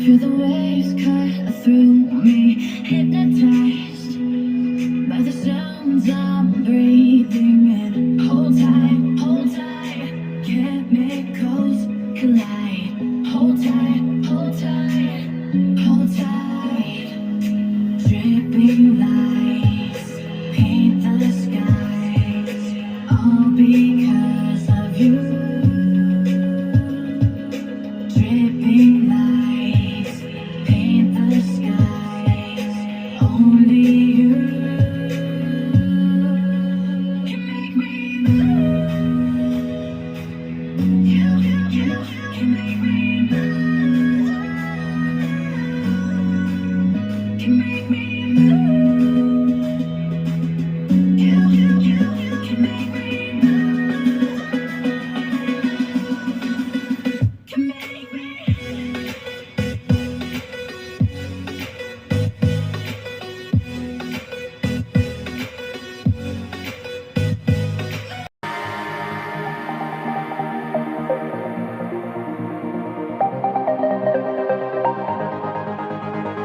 Feel the waves cut through me, hypnotized by the sounds I'm breathing in. Hold tight, chemicals collide. Hold tight, hold tight, hold tight. Dripping lights paint the skies, all because of you. Dripping lights paint the skies, only you can make me move. You can make me